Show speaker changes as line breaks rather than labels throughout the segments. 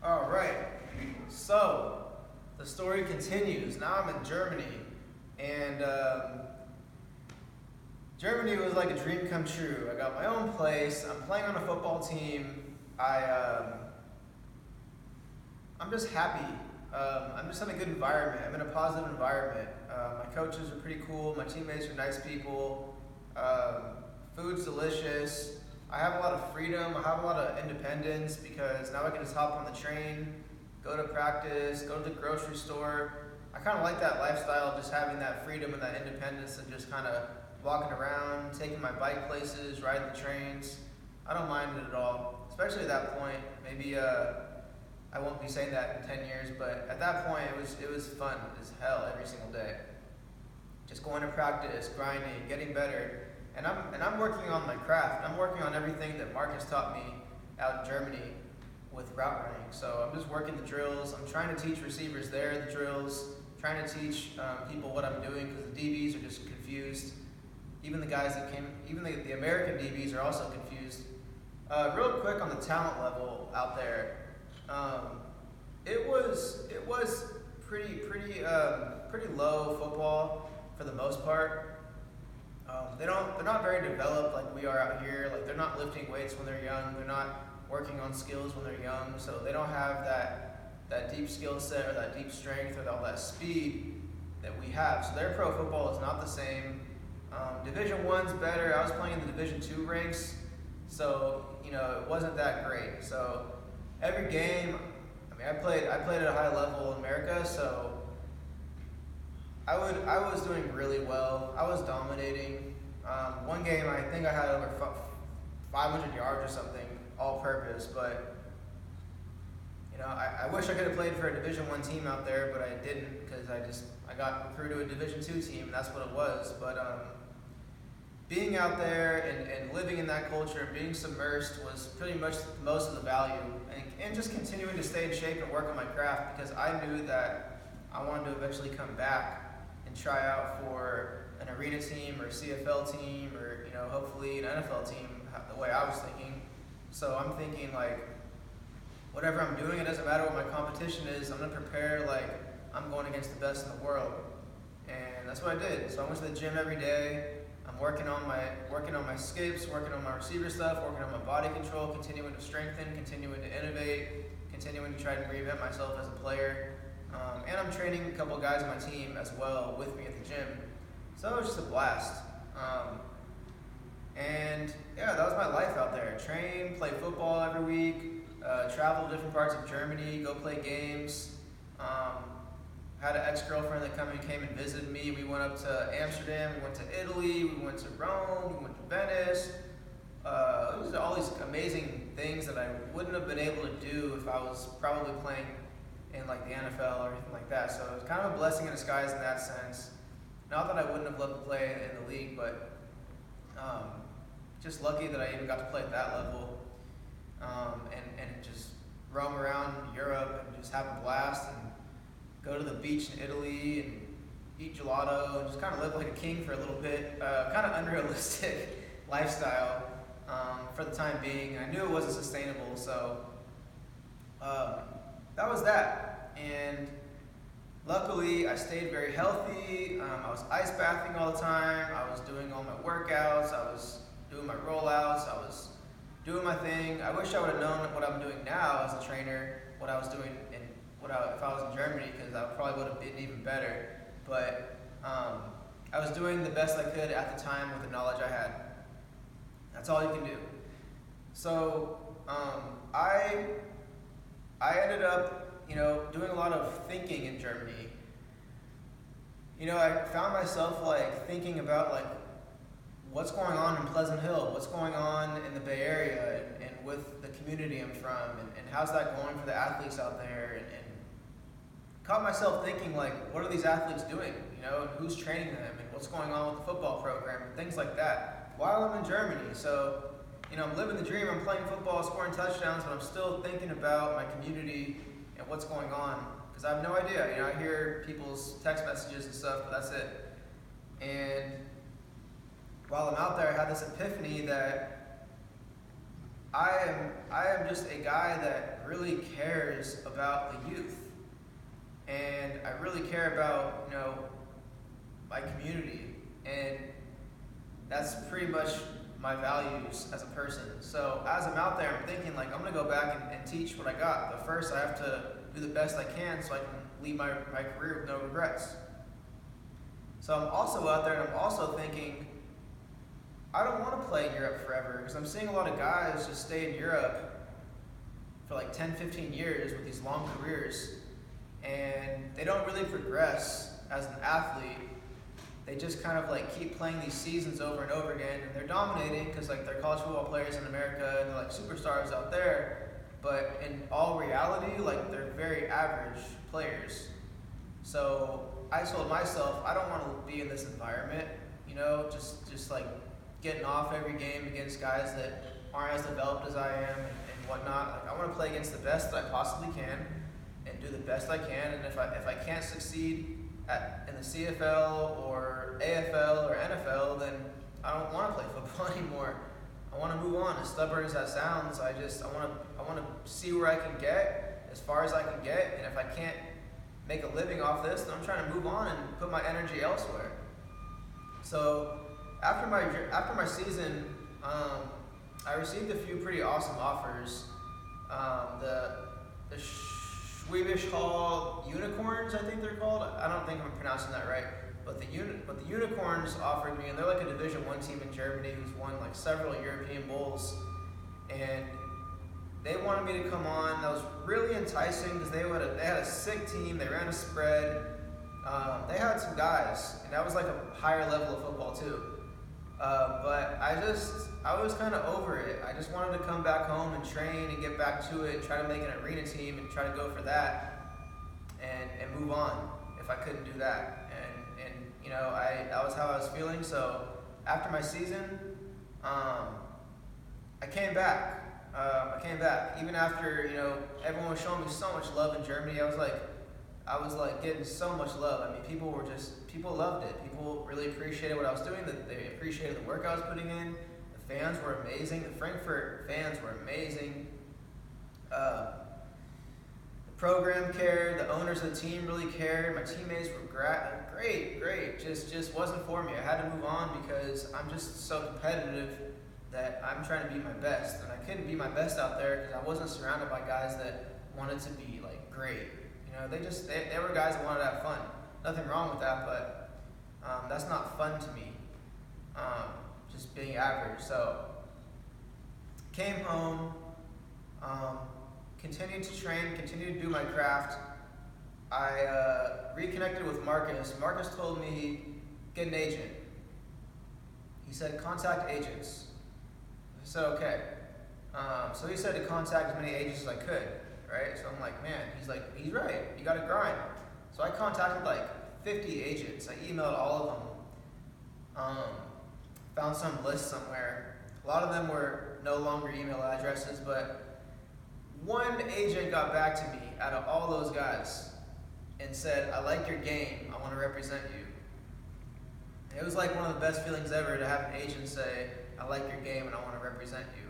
All right. So the story continues. Now I'm in Germany, and Germany was like a dream come true. I got my own place. I'm playing on a football team. I'm just happy. I'm just in a good environment. I'm in a positive environment. My coaches are pretty cool. My teammates are nice people. Food's delicious. I have a lot of freedom. I have a lot of independence because now I can just hop on the train, go to practice, go to the grocery store. I kind of like that lifestyle, just having that freedom and that independence and just kind of walking around, taking my bike places, riding the trains. I don't mind it at all, especially at that point. Maybe I won't be saying that in 10 years, but at that point it was fun as hell every single day. Just going to practice, grinding, getting better. And I'm working on my craft. I'm working on everything that Mark has taught me out in Germany with route running. So I'm just working the drills. I'm trying to teach receivers there the drills, trying to teach people what I'm doing because the DBs are just confused. Even the guys that came, even the American DBs are also confused. Real quick on the talent level out there, it was pretty low football for the most part. They're not very developed like we are out here. Like they're not lifting weights when they're young. They're not working on skills when they're young. So they don't have that deep skill set or that deep strength or all that speed that we have. So their pro football is not the same. Division I's better. I was playing in the Division II ranks, so it wasn't that great. So every game, I played at a high level in America, so I was doing really well. I was dominating. One game, I think I had over 500 yards or something, all purpose. But I wish I could have played for a Division I team out there, but I didn't because I got recruited to a Division II team. And that's what it was. But being out there and living in that culture, being submersed was pretty much most of the value. And just continuing to stay in shape and work on my craft because I knew that I wanted to eventually come back and try out for an arena team or a CFL team or hopefully an NFL team the way I was thinking. So I'm thinking like whatever I'm doing, it doesn't matter what my competition is, I'm gonna prepare like I'm going against the best in the world. And that's what I did. So I went to the gym every day. I'm working on my skips, working on my receiver stuff, working on my body control, continuing to strengthen, continuing to innovate, continuing to try to reinvent myself as a player. And I'm training a couple guys on my team as well with me at the gym. So it was just a blast. And yeah, that was my life out there. Train, play football every week, travel to different parts of Germany, go play games. Had an ex-girlfriend that came and visited me. We went up to Amsterdam, we went to Italy, we went to Rome, we went to Venice. It was all these amazing things that I wouldn't have been able to do if I was probably playing in like the NFL or anything like that. So it was kind of a blessing in disguise in that sense. Not that I wouldn't have loved to play in the league, but just lucky that I even got to play at that level and just roam around Europe and just have a blast and go to the beach in Italy and eat gelato and just kind of live like a king for a little bit. Kind of unrealistic lifestyle for the time being. I knew it wasn't sustainable, so that was that. And luckily, I stayed very healthy. I was ice bathing all the time. I was doing all my workouts. I was doing my rollouts. I was doing my thing. I wish I would have known what I'm doing now as a trainer, what I was doing if I was in Germany, because I probably would have been even better. But I was doing the best I could at the time with the knowledge I had. That's all you can do. So I ended up doing a lot of thinking in Germany. I found myself like thinking about like what's going on in Pleasant Hill, what's going on in the Bay Area and with the community I'm from and how's that going for the athletes out there and caught myself thinking like what are these athletes doing, and who's training them and what's going on with the football program and things like that while I'm in Germany. So I'm living the dream, I'm playing football, scoring touchdowns, but I'm still thinking about my community and what's going on, because I have no idea. I hear people's text messages and stuff, but that's it. And while I'm out there, I had this epiphany that I am just a guy that really cares about the youth, and I really care about my community, and that's pretty much my values as a person. So as I'm out there, I'm thinking like I'm gonna go back and teach what I got, but first I have to do the best I can so I can lead my career with no regrets. So I'm also out there and I'm also thinking I don't want to play in Europe forever because I'm seeing a lot of guys just stay in Europe for like 10, 15 years with these long careers, and they don't really progress as an athlete. They just kind of like keep playing these seasons over and over again, and they're dominating because like they're college football players in America and they're like superstars out there, but in all reality, like they're very average players. So I told myself I don't want to be in this environment, just like getting off every game against guys that aren't as developed as I am and whatnot. Like I want to play against the best that I possibly can and do the best I can. And if I can't succeed in the CFL or AFL or NFL, then I don't want to play football anymore. I want to move on. As stubborn as that sounds, I want to see where I can get as far as I can get. And if I can't make a living off this, then I'm trying to move on and put my energy elsewhere. So after my season, I received a few pretty awesome offers. The Schwäbisch Hall Unicorns, I think they're called. I don't think I'm pronouncing that right, but the Unicorns offered me, and they're like a Division I team in Germany who's won like several European bowls, and they wanted me to come on. That was really enticing because they had a sick team. They ran a spread. They had some guys, and that was like a higher level of football too. But I was kind of over it. I just wanted to come back home and train and get back to it, try to make an arena team and try to go for that and move on if I couldn't do that. And that was how I was feeling. So after my season, I came back. Even after, everyone was showing me so much love in Germany. I was like getting so much love. I mean, people loved it. People really appreciated what I was doing. They appreciated the work I was putting in. The fans were amazing. The Frankfurt fans were amazing. The program cared. The owners of the team really cared. My teammates were great. Just wasn't for me. I had to move on because I'm just so competitive that I'm trying to be my best. And I couldn't be my best out there because I wasn't surrounded by guys that wanted to be like great. They were guys that wanted to have fun. Nothing wrong with that, but that's not fun to me. Just being average. So came home, continued to train, continued to do my craft. I reconnected with Marcus. Marcus told me, get an agent. He said, contact agents. I said, okay. So he said to contact as many agents as I could. Right? So I'm like, man, he's right. You got to grind. So I contacted like 50 agents. I emailed all of them. Found some list somewhere. A lot of them were no longer email addresses, but one agent got back to me out of all those guys and said, I like your game. I want to represent you. And it was like one of the best feelings ever to have an agent say, I like your game and I want to represent you.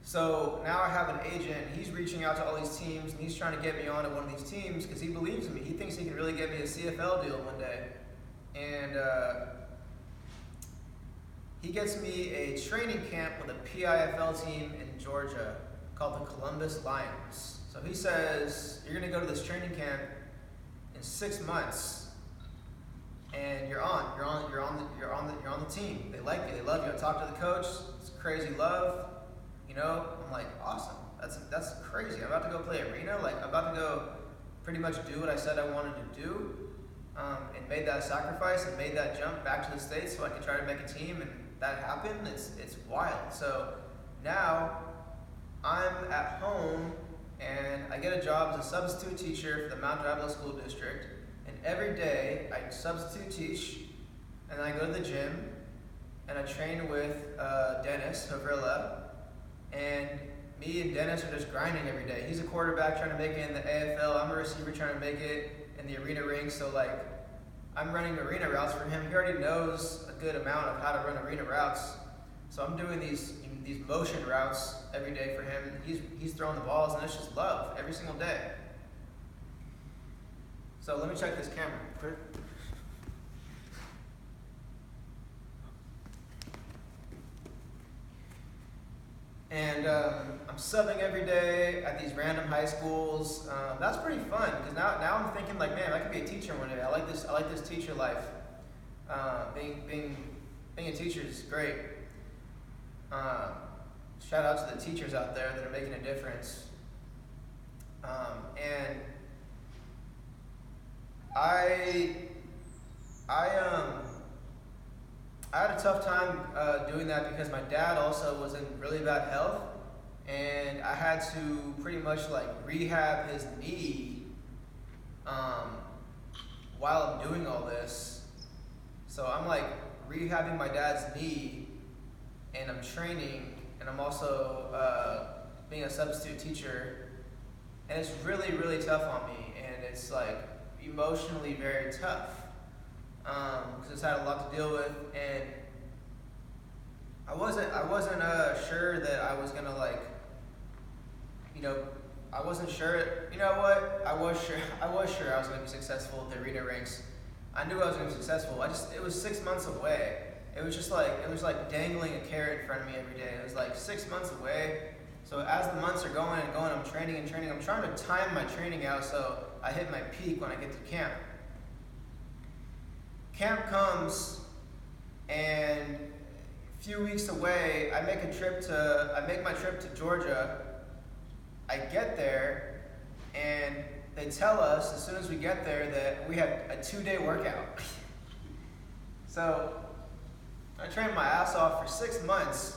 So now I have an agent, he's reaching out to all these teams, and he's trying to get me on at one of these teams because he believes in me. He thinks he can really get me a CFL deal one day. And he gets me a training camp with a PIFL team in Georgia called the Columbus Lions. So he says, you're going to go to this training camp in 6 months, and you're on the team. They like you, they love you. I talked to the coach, it's crazy love. I'm like, awesome. That's crazy. I'm about to go play arena. Like, I'm about to go pretty much do what I said I wanted to do, and made that sacrifice and made that jump back to the States so I could try to make a team, and that happened. It's wild. So now I'm at home and I get a job as a substitute teacher for the Mount Diablo School District, and every day I substitute teach, and I go to the gym and I train with Dennis Havrilla. And me and Dennis are just grinding every day. He's a quarterback trying to make it in the AFL. I'm a receiver trying to make it in the arena ring. So like, I'm running arena routes for him. He already knows a good amount of how to run arena routes. So I'm doing these motion routes every day for him. He's throwing the balls, and it's just love every single day. So let me check this camera quick. And I'm subbing every day at these random high schools. That's pretty fun because now I'm thinking like, man, I could be a teacher one day. I like this teacher life. Being a teacher is great. Shout out to the teachers out there that are making a difference. And I had a tough time doing that because my dad also was in really bad health, and I had to pretty much like rehab his knee while I'm doing all this. So I'm like rehabbing my dad's knee, and I'm training, and I'm also being a substitute teacher, and it's really, really tough on me, and it's like emotionally very tough. Because it's had a lot to deal with, and I wasn't sure that I was gonna I wasn't sure. You know what? I was sure I was gonna be successful at the arena ranks. I knew I was gonna be successful. It was 6 months away. It was like dangling a carrot in front of me every day. It was like 6 months away. So as the months are going and going, I'm training and training. I'm trying to time my training out so I hit my peak when I get to camp. Camp comes, and a few weeks away, I make my trip to Georgia. I get there, and they tell us as soon as we get there that we have a 2-day workout. So I trained my ass off for 6 months,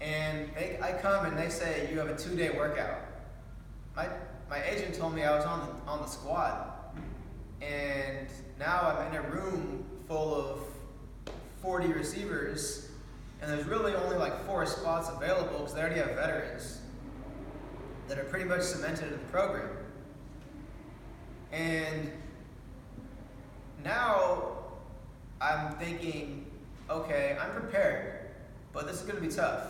and I come and they say you have a 2-day workout. My agent told me I was on the squad. And now I'm in a room full of 40 receivers, and there's really only like 4 spots available because they already have veterans that are pretty much cemented in the program. And now I'm thinking, okay, I'm prepared, but this is going to be tough.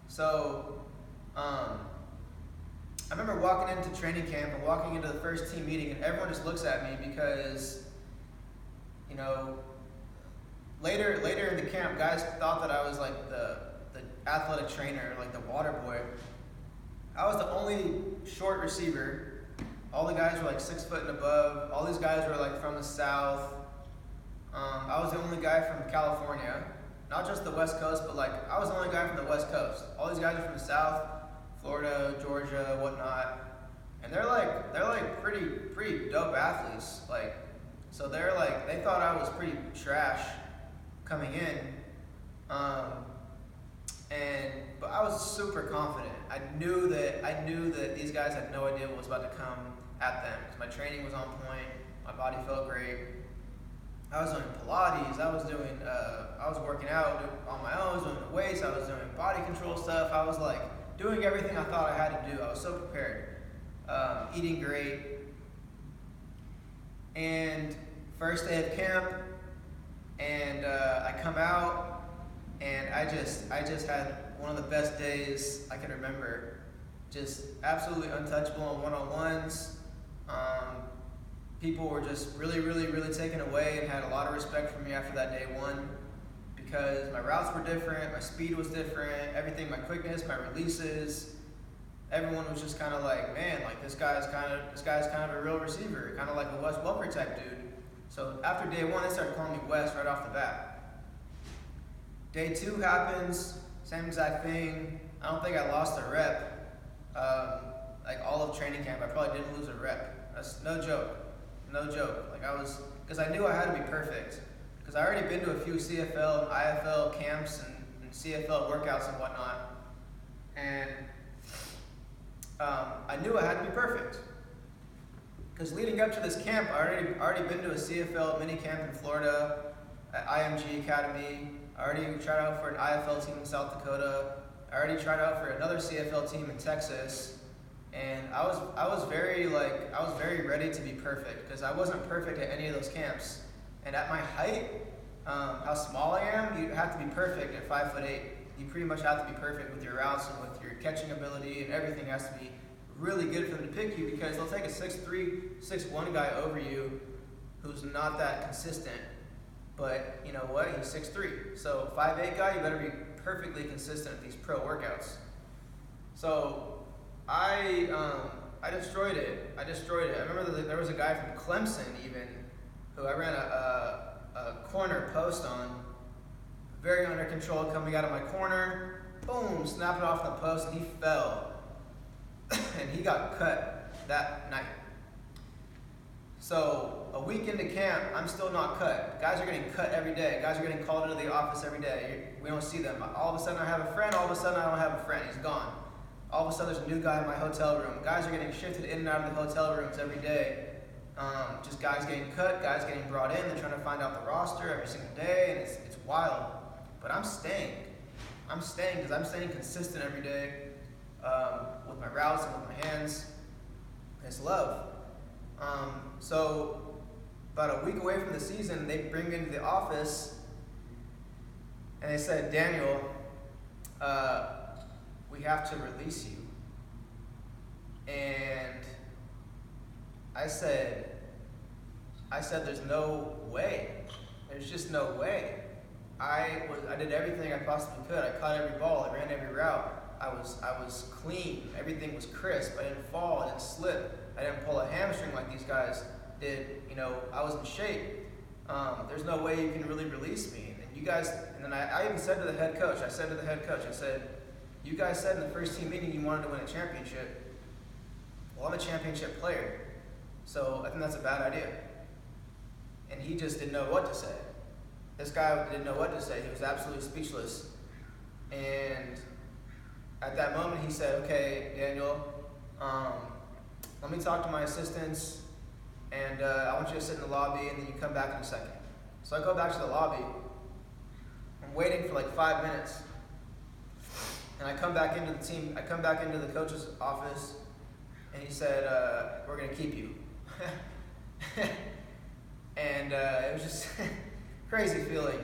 So I remember walking into training camp and walking into the first team meeting, and everyone just looks at me because, later in the camp, guys thought that I was like the athletic trainer, like the water boy. I was the only short receiver. All the guys were like 6 foot and above. All these guys were like from the South. I was the only guy from California, not just the West Coast, but like I was the only guy from the West Coast. All these guys are from the South. Florida, Georgia, whatnot, and they're like pretty dope athletes. Like, so they thought I was pretty trash coming in, but I was super confident. I knew that these guys had no idea what was about to come at them because my training was on point, my body felt great. I was doing Pilates. I was working out on my own. I was doing the weights. I was doing body control stuff. I was like doing everything I thought I had to do. I was so prepared. Eating great. And first day of camp, and I come out, and I just had one of the best days I can remember. Just absolutely untouchable on one-on-ones. People were just really, really, really taken away and had a lot of respect for me after that day one because my routes were different, my speed was different, everything, my quickness, my releases. Everyone was just kind of like, man, like this guy's kind of a real receiver, kind of like a Wes Welker type dude. So after day one, they started calling me Wes right off the bat. Day 2 happens, same exact thing. I don't think I lost a rep. Like all of training camp, I probably didn't lose a rep. That's no joke. Like because I knew I had to be perfect. Because I already been to a few CFL and IFL camps and CFL workouts and whatnot. And I knew I had to be perfect. Because leading up to this camp, I already been to a CFL mini camp in Florida at IMG Academy. I already tried out for an IFL team in South Dakota. I already tried out for another CFL team in Texas. And I was very ready to be perfect because I wasn't perfect at any of those camps. And at my height, how small I am, you have to be perfect at 5'8". You pretty much have to be perfect with your routes and with your catching ability, and everything has to be really good for them to pick you, because they'll take a 6'3", 6'1" guy over you who's not that consistent. But you know what? He's 6'3". So 5'8" guy, you better be perfectly consistent at these pro workouts. So I destroyed it. I remember there was a guy from Clemson even who I ran a corner post on, very under control, coming out of my corner, boom, snapped it off the post, and he fell. And he got cut that night. So a week into camp, I'm still not cut. Guys are getting cut every day. Guys are getting called into the office every day. We don't see them. All of a sudden I have a friend, all of a sudden I don't have a friend. He's gone. All of a sudden there's a new guy in my hotel room. Guys are getting shifted in and out of the hotel rooms every day. Just guys getting cut, guys getting brought in. They're trying to find out the roster every single day, and it's wild. But I'm staying. Because I'm staying consistent every day with my routes and with my hands. It's love. So about a week away from the season, they bring me into the office and they said, Daniel, we have to release you. And I said, there's no way. There's just no way. I did everything I possibly could. I caught every ball. I ran every route. I was clean. Everything was crisp. I didn't fall. I didn't slip. I didn't pull a hamstring like these guys did. You know, I was in shape. There's no way you can really release me. And you guys, and then I even said to the head coach, I said, you guys said in the first team meeting you wanted to win a championship. Well, I'm a championship player. So I think that's a bad idea. And he just didn't know what to say. This guy didn't know what to say. He was absolutely speechless. And at that moment he said, okay, Daniel, let me talk to my assistants, and I want you to sit in the lobby, and then you come back in a second. So I go back to the lobby. I'm waiting for like 5 minutes. And I come back into the coach's office, and he said, we're going to keep you. And it was just crazy feeling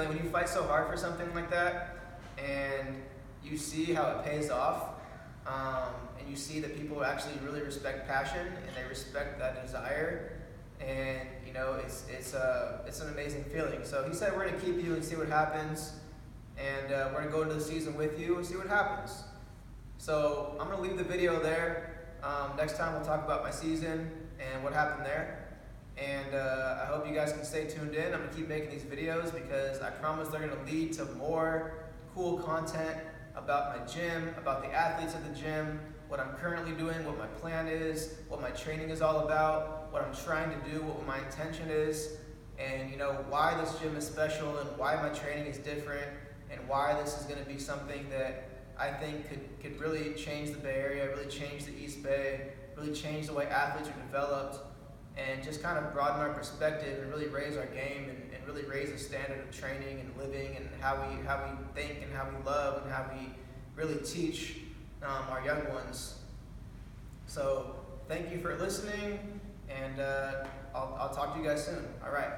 when you fight so hard for something like that, and you see how it pays off, and you see that people actually really respect passion, and they respect that desire, and you know, it's an amazing feeling. So he said, we're going to keep you and see what happens, and we're going to go into the season with you and see what happens. So I'm going to leave the video there. Next time we'll talk about my season and what happened there. And I hope you guys can stay tuned in. I'm going to keep making these videos because I promise they're going to lead to more cool content about my gym, about the athletes at the gym, what I'm currently doing, what my plan is, what my training is all about, what I'm trying to do, what my intention is, and you know, why this gym is special and why my training is different, and why this is going to be something that I think could really change the Bay Area, really change the East Bay, really change the way athletes are developed, and just kind of broaden our perspective and really raise our game and really raise the standard of training and living and how we think and how we love and how we really teach our young ones. So thank you for listening, and I'll talk to you guys soon. All right.